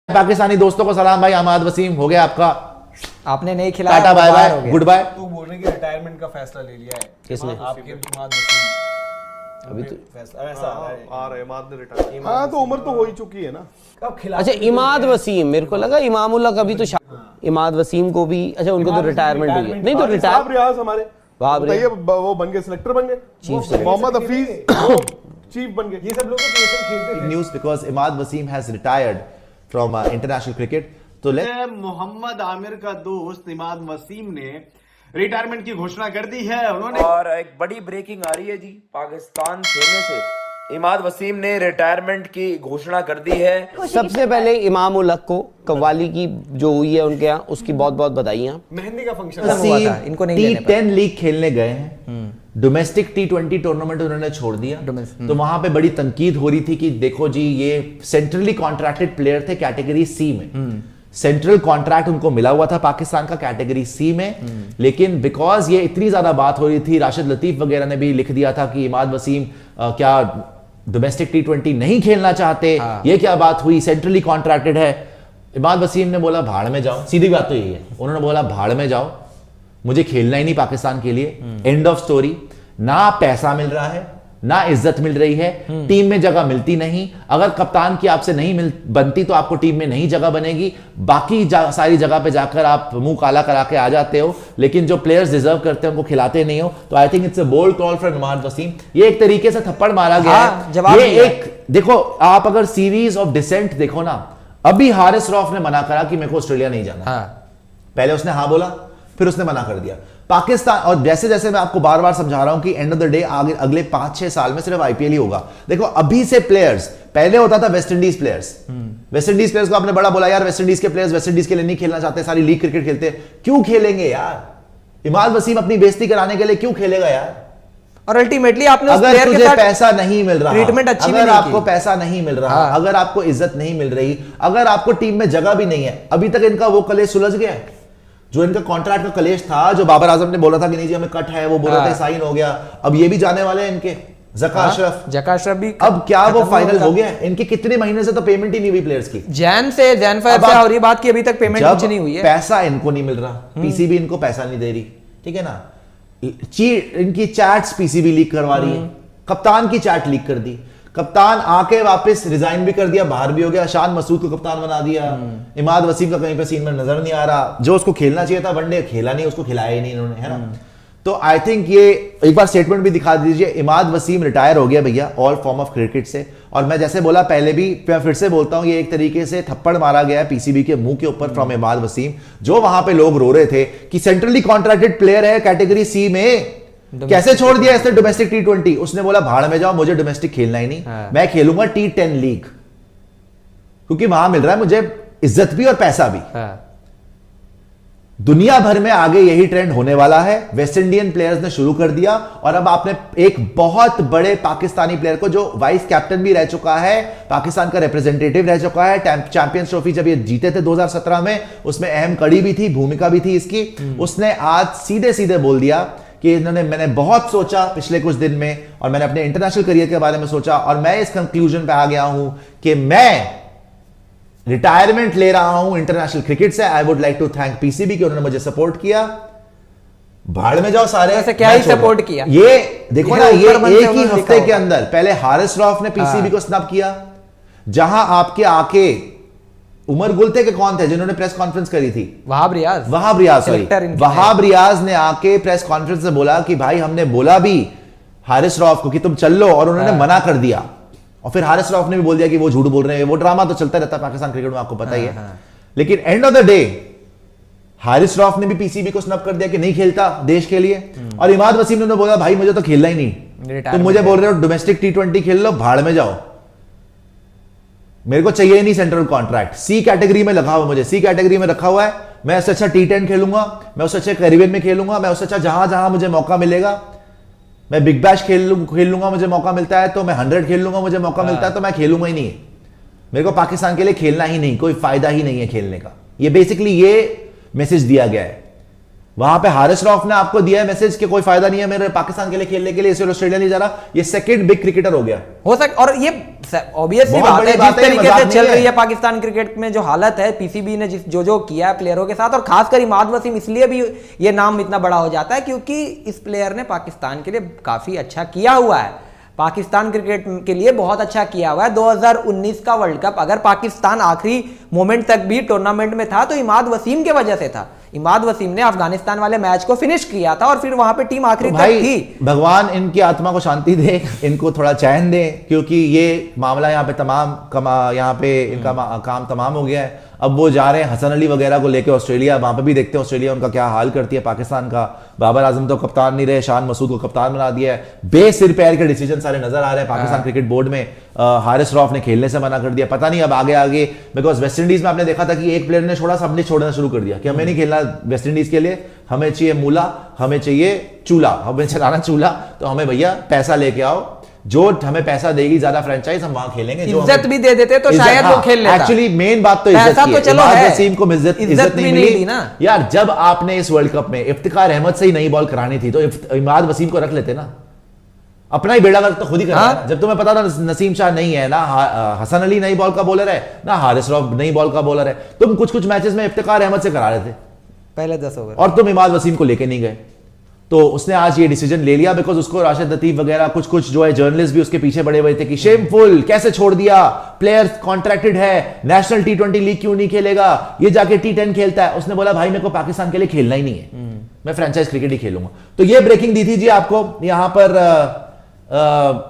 पाकिस्तानी दोस्तों को सलाम भाई। अहमद वसीम हो गया आपका, आपने नहीं खिलाया, टाटा बाय बाय गुड बाय। तू बोल रहे कि रिटायरमेंट का फैसला ले लिया है किसने? आपके इमाद वसीम। अभी तो फैसला ऐसा आ रहा है इमाद ने रिटायर। हाँ, तो उम्र तो हो ही चुकी है ना। कब खिला? अच्छा इमाद वसीम, मेरे को लगा इमामुल्लाह का भी तो इमाद वसीम को भी, अच्छा उनको तो रिटायरमेंट हुई है। नहीं तो रिटायर रियाज हमारे बाप रे, वो बन गए, सिलेक्टर बन गए, चीफ मोहम्मद हफीज चीफ बन गए। ये सब लोग तो क्रिकेट खेलते थे। News because Imad Wasim has retired from international cricket. तो मोहम्मद आमिर का दोस्त इमाद वसीम ने रिटायरमेंट की घोषणा कर दी है। उन्होंने और एक बड़ी ब्रेकिंग आ रही है जी, पाकिस्तान खेलने से इमाद वसीम ने रिटायरमेंट की घोषणा कर दी है। सबसे पहले इमाम उल हक को कव्वाली की जो हुई है उनके यहाँ, उसकी बहुत बहुत बधाइयाँ। मेहंदी का फंक्शन वसीम इनको नहीं लेने T10 लीग खेलने गए हैं, डोमेस्टिक T20 टूर्नामेंट उन्होंने छोड़ दिया। तो वहां पे बड़ी तनकीद हो रही थी कि देखो जी ये सेंट्रली कॉन्ट्रैक्टेड प्लेयर थे कैटेगरी सी में, सेंट्रल कॉन्ट्रैक्ट उनको मिला हुआ था पाकिस्तान का कैटेगरी सी में, लेकिन बिकॉज ये इतनी ज्यादा बात हो रही थी, राशिद लतीफ वगैरह ने भी लिख दिया था कि इमाद वसीम क्या डोमेस्टिक T20 नहीं खेलना चाहते, ये क्या बात हुई, सेंट्रली कॉन्ट्रैक्टेड है। इमाद वसीम ने बोला भाड़ में जाओ, सीधी बात तो यही है, उन्होंने बोला भाड़ में जाओ, मुझे खेलना ही नहीं पाकिस्तान के लिए, एंड ऑफ स्टोरी। ना पैसा मिल रहा है, ना इज्जत मिल रही है, टीम में जगह मिलती नहीं, अगर कप्तान की आपसे नहीं बनती तो आपको टीम में नहीं जगह बनेगी, बाकी सारी जगह पे जाकर आप मुंह काला करा के आ जाते हो, लेकिन जो प्लेयर्स डिजर्व करते हैं उनको खिलाते नहीं हो। तो I think it's a bold call from Imad Wasim. ये एक तरीके से थप्पड़ मारा गया है। ये एक देखो, आप अगर सीरीज ऑफ डिसेंट देखो ना, अभी हारिस रऊफ ने मना करा कि मेरे को ऑस्ट्रेलिया नहीं जाना। पहले उसने हाँ बोला, फिर उसने मना कर दिया। पाकिस्तान, और जैसे जैसे मैं आपको बार बार समझा रहा हूं कि एंड ऑफ द डे आगे अगले 5-6 साल में सिर्फ आईपीएल ही होगा। देखो अभी से प्लेयर्स, पहले होता था West Indies players, West Indies players को आपने बड़ा बोला यार वेस्ट इंडीज के प्लेयर्स वेस्ट इंडीज के लिए नहीं खेलना चाहते, सारी लीग क्रिकेट खेलते, क्यों खेलेंगे यार? इमाद वसीम अपनी बेइज्जती कराने के लिए क्यों खेलेगा यार? और अल्टीमेटली आपने उस अगर प्लेयर के तुझे साथ पैसा नहीं मिल रहा, ट्रीटमेंट अच्छी अगर आपको पैसा नहीं मिल रहा, अगर आपको इज्जत नहीं मिल रही, अगर आपको टीम में जगह भी नहीं है, अभी तक इनका वो कलेश सुलझ गया है जो इनका कॉन्ट्रैक्ट का कलेश था, जो बाबर आजम ने बोला था कि नहीं जी हमें कट है, वो बोल रहे थे साइन हो गया, अब ये भी जाने वाले हैं इनके जका अशरफ भी। अब क्या वो फाइनल हो गया? इनके कितने महीने से तो पेमेंट ही नहीं हुई प्लेयर्स की, जैन फायर से और ये बात की अभी तक पेमेंट कुछ नहीं हुई है। पैसा इनको नहीं मिल रहा, पीसीबी इनको पैसा नहीं दे रही, ठीक है ना, इनकी चैट्स पीसीबी लीक करवा रही है, कप्तान की चैट लीक कर दी, कप्तान आके वापस रिजाइन भी कर दिया, बाहर भी हो गया, शान मसूद को कप्तान बना दिया, इमाद वसीम का कहीं पे सीन में नजर नहीं आ रहा, जो उसको खेलना चाहिए था वनडे खेला नहीं, उसको खिलाया ही नहीं इन्होंने, है ना। तो आई थिंक ये एक बार स्टेटमेंट भी दिखा दीजिए, इमाद वसीम रिटायर हो गया भैया ऑल फॉर्म ऑफ क्रिकेट से। और मैं जैसे बोला पहले भी, मैं फिर से बोलता हूं, ये एक तरीके से थप्पड़ मारा गया है पीसीबी के मुंह के ऊपर फ्रॉम इमाद वसीम, जो वहां पे लोग रो रहे थे कि सेंट्रली कॉन्ट्रैक्टेड प्लेयर है कैटेगरी सी में, कैसे छोड़ दिया इसने डोमेस्टिक T20? उसने बोला भाड़ में जाओ, मुझे डोमेस्टिक खेलना ही नहीं, मैं खेलूंगा T10 लीग, क्योंकि वहां मिल रहा है मुझे इज्जत भी और पैसा भी। दुनिया भर में आगे यही ट्रेंड होने वाला है, वेस्ट इंडियन प्लेयर्स ने शुरू कर दिया, और अब आपने एक बहुत बड़े पाकिस्तानी प्लेयर को, जो वाइस कैप्टन भी रह चुका है, पाकिस्तान का रिप्रेजेंटेटिव रह चुका है, चैंपियंस ट्रॉफी जब ये जीते थे 2017 में, उसमें अहम कड़ी भी थी, भूमिका भी थी इसकी, उसने आज सीधे सीधे बोल दिया कि मैंने बहुत सोचा पिछले कुछ दिन में, और मैंने अपने इंटरनेशनल करियर के बारे में सोचा, और मैं इस कंक्लूजन पे आ गया हूं कि मैं रिटायरमेंट ले रहा हूं इंटरनेशनल क्रिकेट से। I would like to thank PCB कि उन्होंने मुझे सपोर्ट किया। भाड़ में जाओ सारे। ऐसे क्या ही सपोर्ट किया? ये देखो ना, ये एक ही हफ्ते के अंदर पहले हारिस रऊफ ने पीसीबी को स्नब किया, जहां आपके आके उमर गुल थे कि कौन थे जिन्होंने प्रेस कॉन्फ्रेंस करी थी, वहाब रियाज ने आके प्रेस कॉन्फ्रेंस में बोला कि भाई हमने बोला भी हारिस रऊफ को कि तुम चल लो, और उन्होंने मना कर दिया, और फिर हारिस रऊफ ने भी बोल दिया कि वो झूठ बोल रहे हैं। वो ड्रामा तो चलता रहता है पाकिस्तान क्रिकेट में, आपको पता ही है। लेकिन end of the day Haris Rauf ने भी पीसीबी को स्नब कर दिया कि नहीं खेलता देश के लिए, और इमाद वसीम ने बोला भाई मुझे तो खेलना ही नहीं, तुम मुझे बोल रहे हो डोमेस्टिक T20 खेल लो, भाड़ में जाओ, मेरे को चाहिए ही नहीं सेंट्रल कॉन्ट्रैक्ट, सी कैटेगरी में लगा हुआ, मुझे सी कैटेगरी में रखा हुआ है, मैं उससे अच्छा T10 खेलूंगा, मैं उससे अच्छा कैरिबियन में खेलूंगा, मैं उससे अच्छा जहां जहां मुझे मौका मिलेगा, मैं बिग बैश खेल लूंगा, मुझे मौका मिलता है तो मैं 100 खेल लूंगा, मुझे मौका मिलता है तो मैं खेलूंगा ही नहीं, मेरे को पाकिस्तान के लिए खेलना ही नहीं, कोई फायदा ही नहीं है खेलने का। ये बेसिकली ये मैसेज दिया गया है। वहां पे हारिस रऊफ ने आपको दिया है मैसेज कि कोई फायदा नहीं है मेरे पाकिस्तान के लिए खेलने के लिए, इसलिए ऑस्ट्रेलिया नहीं जा रहा। ये सेकंड बिग क्रिकेटर हो गया हो सकता, और ये ऑब्वियसली बहुत बात बड़ी है बात जिस है, तरीके मजाक से नहीं चल है। रही है पाकिस्तान क्रिकेट में जो हालत है, पीसीबी ने जो किया है प्लेयरों के साथ, और खासकर इमाद वसीम इसलिए भी ये नाम इतना बड़ा हो जाता है क्योंकि इस प्लेयर ने पाकिस्तान के लिए काफी अच्छा किया हुआ है, पाकिस्तान क्रिकेट के लिए बहुत अच्छा किया हुआ है। 2019 का वर्ल्ड कप अगर पाकिस्तान आखिरी मोमेंट तक भी टूर्नामेंट में था तो इमाद वसीम के वजह से था। इमाद वसीम ने अफगानिस्तान वाले मैच को फिनिश किया था और फिर वहां पे टीम आखिरी तक थी। भगवान इनकी आत्मा को शांति दे, इनको थोड़ा चैन दे, क्योंकि ये मामला यहाँ पे यहाँ पे इनका काम तमाम हो गया है। अब वो जा रहे हैं हसन अली वगैरह को लेके ऑस्ट्रेलिया, वहां पे भी देखते हैं ऑस्ट्रेलिया उनका क्या हाल करती है पाकिस्तान का। बाबर आजम तो कप्तान नहीं रहे, शान मसूद को कप्तान बना दिया है। बेसिर पैर के डिसीजन सारे नजर आ रहे हैं पाकिस्तान क्रिकेट बोर्ड में। हारिस रऊफ ने खेलने से मना कर दिया, पता नहीं अब आगे आगे, बिकॉज वेस्ट इंडीज में आपने देखा था कि एक प्लेयर ने छोड़ा, सबने छोड़ना शुरू कर दिया कि हमें नहीं खेलना वेस्ट इंडीज के लिए, हमें चाहिए मूला, हमें चाहिए चूल्हा, हमें चलाना चूल्हा, तो हमें भैया पैसा लेके आओ, जो हमें पैसा देगी ज्यादा फ्रेंचाइज हम वहां खेलेंगे। इज्जत भी दे देते तो शायद वो खेल लेता। एक्चुअली मेन बात तो इज्जत की है। इमाद वसीम को इज्जत नहीं मिली ना यार। जब आपने इस वर्ल्ड कप में इफ्तिखार अहमद से ही नई बॉल करानी थी तो इमाद वसीम को रख लेते ना, अपना ही बेड़ा गर्क तो खुद ही करा। जब तुम्हें पता था नसीम शाह नहीं है ना, हसन अली नई बॉल का बॉलर है ना, हारिस रऊफ नई बॉल का बॉलर है, तुम कुछ कुछ मैचेस में इफ्तिखार अहमद से करा रहे थे पहले 10 ओवर और तुम इमाद वसीम को लेके नहीं गए। तो उसने आज ये डिसीजन ले लिया बिकॉज उसको राशिद लतीफ वगैरह कुछ जो है जर्नलिस्ट भी उसके पीछे बड़े हुए थे कि शेमफुल, कैसे छोड़ दिया, प्लेयर कॉन्ट्रैक्टेड है, नेशनल T20 लीग क्यों नहीं खेलेगा, ये जाके T10 खेलता है। उसने बोला भाई मेरे को पाकिस्तान के लिए खेलना ही नहीं है, मैं फ्रेंचाइज क्रिकेट ही खेलूंगा। तो ये ब्रेकिंग दी थी जी आपको यहां पर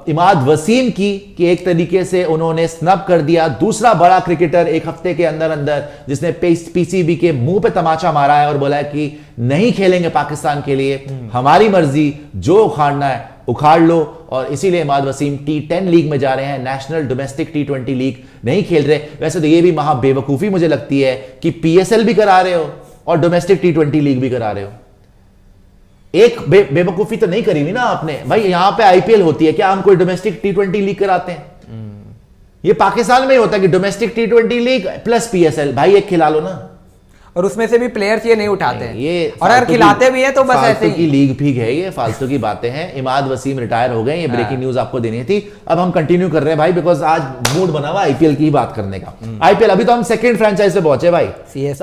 इमाद वसीम की कि एक तरीके से उन्होंने स्नब कर दिया दूसरा बड़ा क्रिकेटर एक हफ्ते के अंदर अंदर, जिसने पीसीबी के मुंह पे तमाचा मारा है और बोला है कि नहीं खेलेंगे पाकिस्तान के लिए, हमारी मर्जी, जो उखाड़ना है उखाड़ लो। और इसीलिए इमाद वसीम T10 लीग में जा रहे हैं, नेशनल डोमेस्टिक T20 लीग नहीं खेल रहे। वैसे तो ये भी महा बेवकूफी मुझे लगती है कि PSL भी करा रहे हो और डोमेस्टिक T20 लीग भी करा रहे हो। एक बेवकूफी तो नहीं करी हुई ना आपने भाई। यहां पे IPL होती है, क्या हम कोई डोमेस्टिक T20 लीग कराते हैं? ये पाकिस्तान में ही होता है कि domestic T20 league plus PSL, भाई एक खिला लो ना। और उसमें से भी प्लेयर्स ये नहीं उठाते हैं, ये और अगर खिलाते भी हैं तो बस ऐसे की लीग भी है, ये फालतू की बातें हैं। इमाद वसीम रिटायर हो गए, ये ब्रेकिंग न्यूज आपको देनी थी। अब हम कंटिन्यू कर रहे हैं भाई, बिकॉज आज मूड बना हुआ IPL की बात करने का। IPL अभी तो हम सेकंड फ्रेंचाइज पे पहुंचे भाई। CS